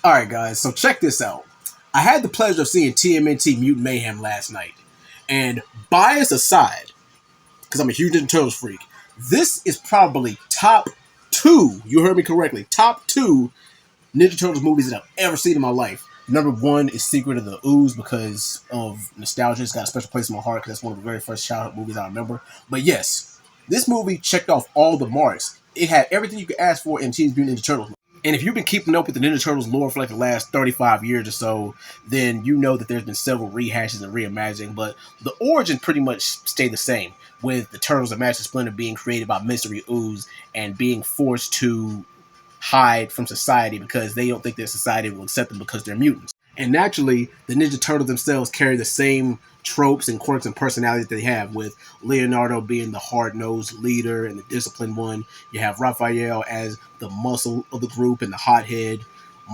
Alright guys, so check this out. I had the pleasure of seeing TMNT Mutant Mayhem last night. And bias aside, because I'm a huge Ninja Turtles freak, this is probably top two, you heard me correctly, top two Ninja Turtles movies that I've ever seen in my life. Number one is Secret of the Ooze because of nostalgia. It's got a special place in my heart because that's one of the very first childhood movies I remember. But yes, this movie checked off all the marks. It had everything you could ask for in Teenage Mutant Ninja Turtles. And if you've been keeping up with the Ninja Turtles lore for like the last 35 years or so, then you know that there's been several rehashes and reimagining, but the origin pretty much stayed the same, with the Turtles and Master Splinter being created by Mystery Ooze and being forced to hide from society because they don't think their society will accept them because they're mutants. And naturally, the Ninja Turtles themselves carry the same tropes and quirks and personalities that they have, with Leonardo being the hard-nosed leader and the disciplined one. You have Raphael as the muscle of the group and the hothead,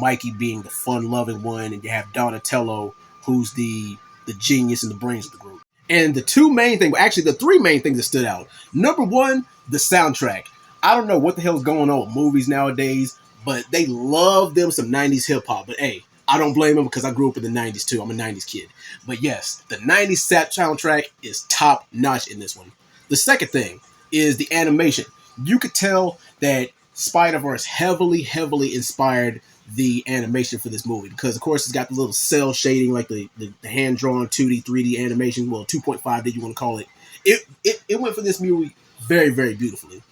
Mikey being the fun-loving one, and you have Donatello, who's the genius and the brains of the group. And the two main things, actually the three main things that stood out. Number one, the soundtrack. I don't know what the hell's going on with movies nowadays, but they love them some 90s hip-hop. But hey, I don't blame them because I grew up in the 90s too. I'm a 90s kid. But yes, the 90s soundtrack is top-notch in this one. The second thing is the animation. You could tell that Spider-Verse heavily inspired the animation for this movie because, of course, it's got the little cell shading, like the hand-drawn 2D, 3D animation, well, 2.5D you want to call it. It went for this movie very beautifully.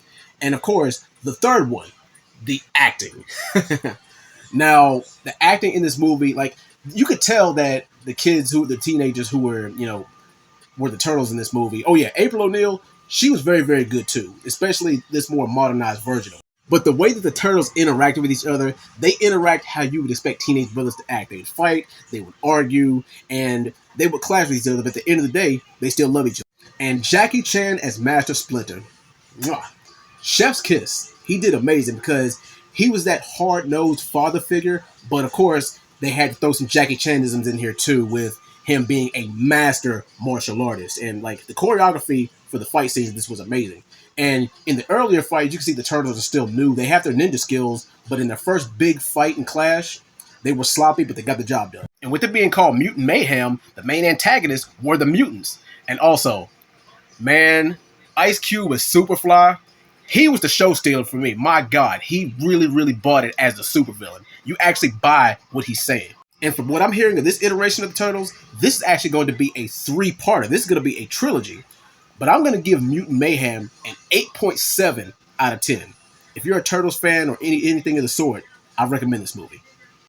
And, of course, the third one, the acting. Now, the acting in this movie, like, you could tell that the teenagers who were, were the Turtles in this movie. Oh, yeah, April O'Neil, she was very good, too, especially this more modernized version of it. But the way that the Turtles interacted with each other, they interact how you would expect teenage brothers to act. They would fight, they would argue, and they would clash with each other, but at the end of the day, they still love each other. And Jackie Chan as Master Splinter, mwah, chef's kiss. He did amazing because he was that hard-nosed father figure, but of course, they had to throw some Jackie Chanisms in here too, with him being a master martial artist. And like the choreography for the fight scenes, this was amazing. And in the earlier fights, you can see the Turtles are still new. They have their ninja skills, but in their first big fight and clash, they were sloppy, but they got the job done. And with it being called Mutant Mayhem, the main antagonists were the mutants. And also, man, Ice Cube was Superfly. He was the show stealer for me. My God, he really bought it as the supervillain. You actually buy what he's saying. And from what I'm hearing of this iteration of the Turtles, this is actually going to be a three-parter. This is going to be a trilogy. But I'm going to give Mutant Mayhem an 8.7 out of 10. If you're a Turtles fan or anything of the sort, I recommend this movie.